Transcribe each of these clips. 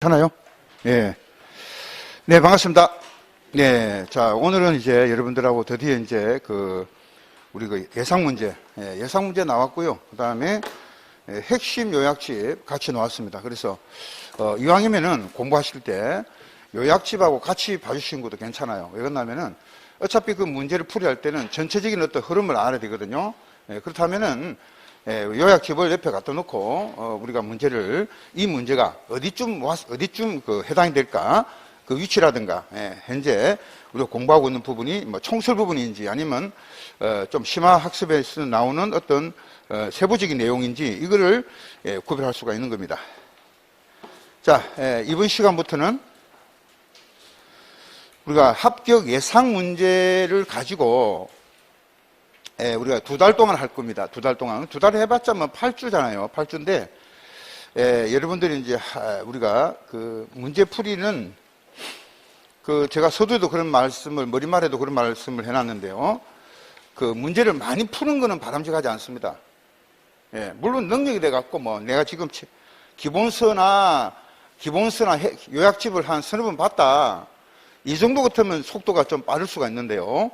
하나요? 예. 네, 반갑습니다. 네. 자, 오늘은 이제 여러분들하고 드디어 이제 우리 예상 문제, 예상 문제 나왔고요. 그 다음에 핵심 요약집 같이 나왔습니다. 그래서, 이왕이면은 공부하실 때 요약집하고 같이 봐주시는 것도 괜찮아요. 왜 그러냐면은 어차피 그 문제를 풀이할 때는 전체적인 어떤 흐름을 알아야 되거든요. 그렇다면은 요약집을 옆에 갖다 놓고 우리가 이 문제가 어디쯤 해당이 될까, 그 위치라든가 현재 우리가 공부하고 있는 부분이 뭐 총설 부분인지 아니면 좀 심화 학습에서 나오는 어떤 세부적인 내용인지 이거를 구별할 수가 있는 겁니다. 자, 이번 시간부터는 우리가 합격 예상 문제를 가지고 우리가 2달 동안 할 겁니다. 2달 동안. 2달 해봤자 뭐 8주잖아요. 8주인데, 여러분들이 이제, 우리가 문제 풀이는 제가 서두에도 그런 말씀을, 머리말에도 그런 말씀을 해놨는데요. 문제를 많이 푸는 거는 바람직하지 않습니다. 물론 능력이 돼갖고 내가 지금 기본서나 요약집을 한 서너 번 봤다. 이 정도 같으면 속도가 좀 빠를 수가 있는데요.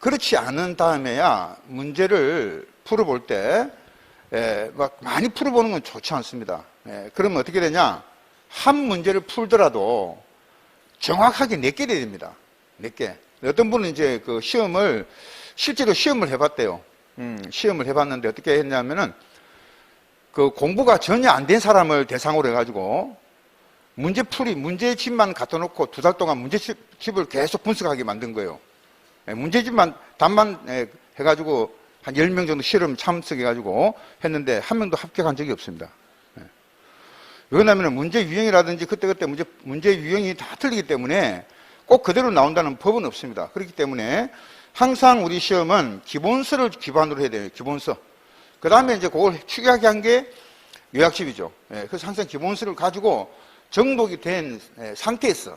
그렇지 않은 다음에야 문제를 풀어볼 때, 막 많이 풀어보는 건 좋지 않습니다. 그러면 어떻게 되냐? 한 문제를 풀더라도 정확하게 4개 돼야 됩니다. 4개. 어떤 분은 이제 실제로 시험을 해봤대요. 시험을 해봤는데 어떻게 했냐면은, 공부가 전혀 안 된 사람을 대상으로 해가지고, 문제집만 갖다 놓고 2달 동안 문제집을 계속 분석하게 만든 거예요. 문제집만, 답만 해가지고 한 10명 정도 실험 참석해가지고 했는데 한 명도 합격한 적이 없습니다. 왜냐하면 문제 유형이라든지 그때그때 문제 유형이 다 틀리기 때문에 꼭 그대로 나온다는 법은 없습니다. 그렇기 때문에 항상 우리 시험은 기본서를 기반으로 해야 돼요. 기본서. 그 다음에 이제 그걸 축약이 한 게 요약집이죠. 그래서 항상 기본서를 가지고 정독이 된 상태에서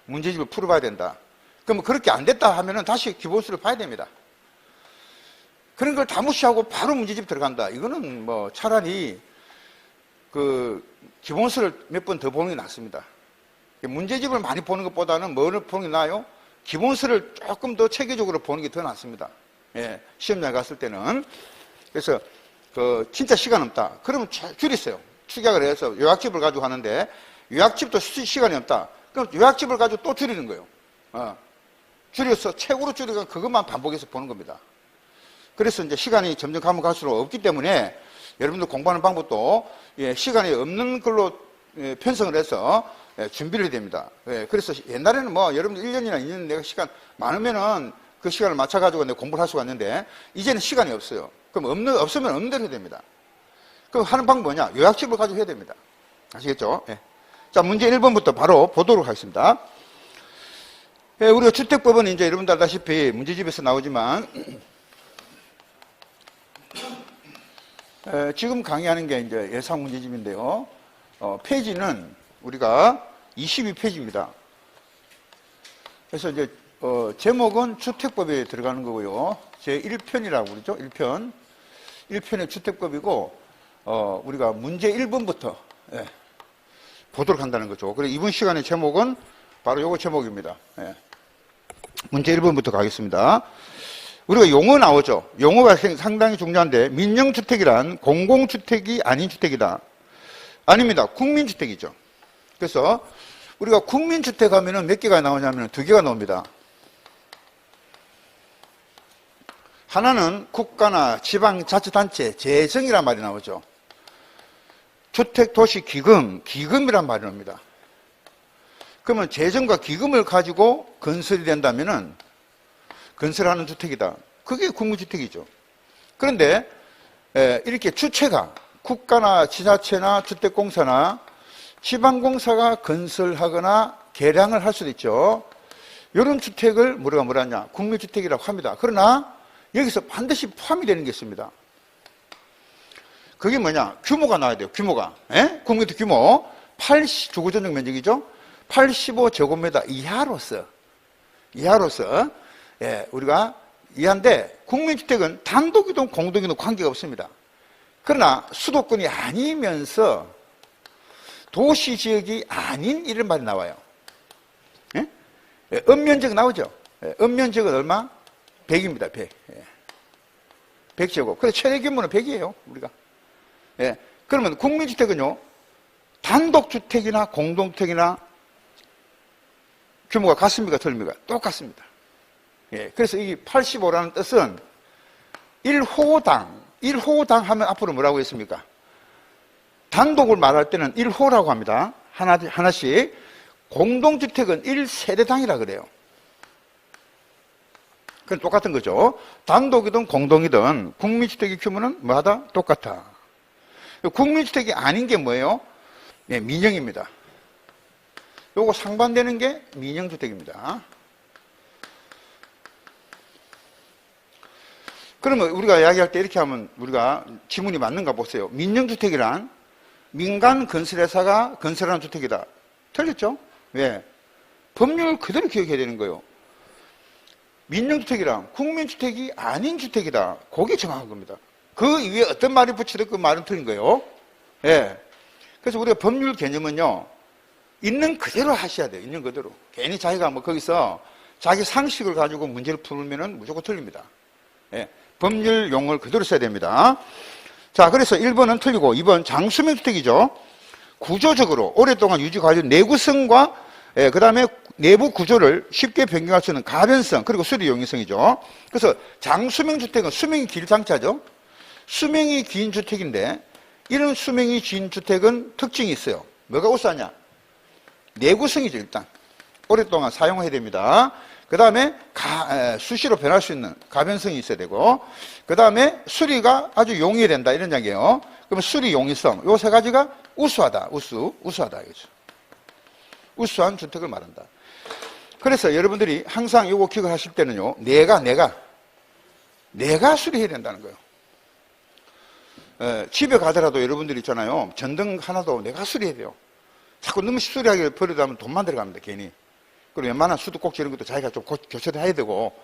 문제집을 풀어봐야 된다. 그럼 그렇게 안 됐다 하면은 다시 기본서를 봐야 됩니다. 그런 걸 다 무시하고 바로 문제집 들어간다. 이거는 차라리 기본서를 몇 번 더 보는 게 낫습니다. 문제집을 많이 보는 것보다는 뭐를 보는 게 나아요? 기본서를 조금 더 체계적으로 보는 게 더 낫습니다. 시험장 갔을 때는. 그래서 진짜 시간 없다. 그러면 줄이세요. 축약을 해서 요약집을 가지고 하는데 요약집도 시간이 없다. 그럼 요약집을 가지고 또 줄이는 거예요. 줄여서 책으로 줄이면 그것만 반복해서 보는 겁니다. 그래서 이제 시간이 점점 가면 갈수록 없기 때문에 여러분들 공부하는 방법도 시간이 없는 걸로 편성을 해서 준비를 해야 됩니다. 그래서 옛날에는 여러분들 1년이나 2년 내가 시간 많으면은 그 시간을 맞춰가지고 내가 공부를 할 수가 있는데 이제는 시간이 없어요. 그럼 없으면 없는 대로 해야 됩니다. 그럼 하는 방법은 뭐냐? 요약집을 가지고 해야 됩니다. 아시겠죠? 자, 문제 1번부터 바로 보도록 하겠습니다. 우리가 주택법은 이제 여러분들 알다시피 문제집에서 나오지만, 지금 강의하는 게 이제 예상 문제집인데요. 페이지는 우리가 22페이지입니다. 그래서 이제, 제목은 주택법에 들어가는 거고요. 제1편이라고 그러죠. 1편. 1편의 주택법이고, 우리가 문제 1번부터, 보도록 한다는 거죠. 그래서 이번 시간의 제목은 바로 요거 제목입니다. 문제 1번부터 가겠습니다. 우리가 용어 나오죠. 용어가 상당히 중요한데, 민영주택이란 공공주택이 아닌 주택이다. 아닙니다. 국민주택이죠. 그래서 우리가 국민주택 하면은 몇 개가 나오냐면 2개가 나옵니다. 하나는 국가나 지방자치단체 재정이란 말이 나오죠. 주택도시기금이란 말이 나옵니다. 그러면 재정과 기금을 가지고 건설이 된다면은 건설하는 주택이다. 그게 국민주택이죠. 그런데 이렇게 주체가 국가나 지자체나 주택공사나 지방공사가 건설하거나 개량을 할 수도 있죠. 이런 주택을 우리가 뭐라냐? 국민주택이라고 합니다. 그러나 여기서 반드시 포함이 되는 게 있습니다. 그게 뭐냐? 규모가 나와야 돼요. 규모가. 국민주택 규모. 주거전용 면적이죠. 85제곱미터 이하로서 우리가 이하인데 국민주택은 단독이든 공동이든 관계가 없습니다. 그러나 수도권이 아니면서 도시 지역이 아닌 이런 말이 나와요. 예? 예, 읍면적 나오죠. 예, 읍면적은 얼마? 100입니다. 100. 예. 100제곱. 그래서 최대 규모는 100이에요. 우리가. 예. 그러면 국민주택은요, 단독주택이나 공동주택이나 규모가 같습니까? 틀립니까? 똑같습니다. 예. 그래서 이 85라는 뜻은 1호당 하면 앞으로 뭐라고 했습니까? 단독을 말할 때는 1호라고 합니다. 하나씩. 공동주택은 1세대당이라 그래요. 그건 똑같은 거죠. 단독이든 공동이든 국민주택의 규모는 뭐하다? 똑같아. 국민주택이 아닌 게 뭐예요? 네, 민영입니다. 요거 상반되는 게 민영주택입니다. 그러면 우리가 이야기할 때 이렇게 하면 우리가 지문이 맞는가 보세요. 민영주택이란 민간 건설회사가 건설하는 주택이다. 틀렸죠? 왜? 법률 그대로 기억해야 되는 거예요. 민영주택이란 국민주택이 아닌 주택이다. 그게 정확한 겁니다. 그 이후에 어떤 말이 붙이든 그 말은 틀린 거예요. 예. 그래서 우리가 법률 개념은요, 있는 그대로 하셔야 돼요. 있는 그대로. 괜히 자기가 뭐 거기서 자기 상식을 가지고 문제를 풀면은 무조건 틀립니다. 예. 법률 용어를 그대로 써야 됩니다. 자, 그래서 1번은 틀리고 2번 장수명주택이죠. 구조적으로 오랫동안 유지 관련 내구성과 그 다음에 내부 구조를 쉽게 변경할 수 있는 가변성 그리고 수리 용이성이죠. 그래서 장수명주택은 수명이 길 장차죠. 수명이 긴 주택인데 이런 수명이 긴 주택은 특징이 있어요. 뭐가 우수하냐? 내구성이죠. 일단 오랫동안 사용해야 됩니다. 그 다음에 수시로 변할 수 있는 가변성이 있어야 되고, 그 다음에 수리가 아주 용이해야 된다 이런 이야기예요. 그러면 수리 용이성 요 세 가지가 우수하다. 우수하다 이거죠. 우수한 주택을 말한다. 그래서 여러분들이 항상 요거 기억을 하실 때는요, 내가 수리해야 된다는 거예요. 집에 가더라도 여러분들 있잖아요, 전등 하나도 내가 수리해야 돼요. 자꾸 너무 수리하게 버리다 하면 돈만 들어갑니다. 괜히. 그리고 웬만한 수도꼭지 이런 것도 자기가 좀 교체를 해야 되고,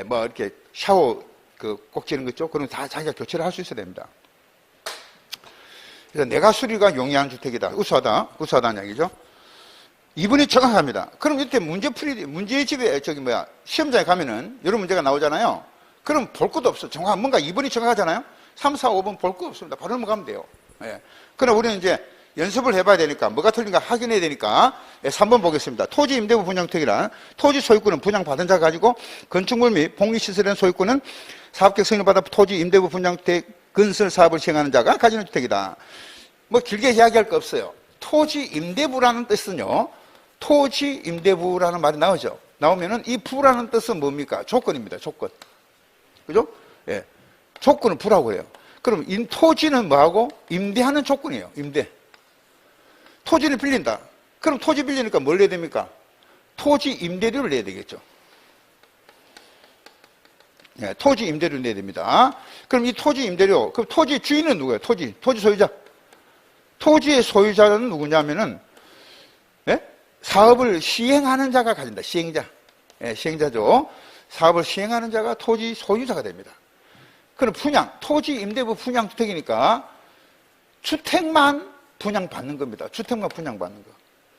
뭐 이렇게 샤워 꼭지 이런 거 있죠? 그럼 다 자기가 교체를 할 수 있어야 됩니다. 그래서 내가 수리가 용이한 주택이다. 우수하다는 이야기죠. 2번이 정확합니다. 그럼 이때 문제 집에 시험장에 가면은 여러 문제가 나오잖아요. 그럼 볼 것도 없어. 뭔가 2번이 정확하잖아요. 3, 4, 5번 볼 거 없습니다. 바로 넘어가면 돼요. 예. 그러나 우리는 이제 연습을 해봐야 되니까, 뭐가 틀린가 확인해야 되니까, 3번 보겠습니다. 토지 임대부 분양주택이란 토지 소유권은 분양받은 자가 가지고 건축물 및 복리시설의 소유권은 사업계획 승인을 받아 토지 임대부 분양주택 건설 사업을 시행하는 자가 가지는 주택이다. 뭐 길게 이야기할 거 없어요. 토지 임대부라는 뜻은요, 토지 임대부라는 말이 나오죠. 나오면은 이 부라는 뜻은 뭡니까? 조건입니다. 조건. 그죠? 예. 조건은 부라고 해요. 그럼 토지는 뭐하고? 임대하는 조건이에요. 임대. 토지를 빌린다. 그럼 토지 빌리니까 뭘 내야 됩니까? 토지 임대료를 내야 되겠죠. 예, 토지 임대료를 내야 됩니다. 그럼 이 토지 임대료, 그럼 토지 주인은 누구예요? 토지 소유자. 토지의 소유자는 누구냐면은, 예? 사업을 시행하는 자가 가진다. 시행자. 예, 시행자죠. 사업을 시행하는 자가 토지 소유자가 됩니다. 그럼 토지 임대부 분양주택이니까 주택만 분양받는 겁니다. 주택만 분양받는 거.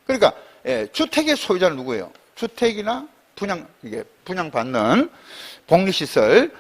그러니까 주택의 소유자는 누구예요? 주택이나 분양받는 복리시설,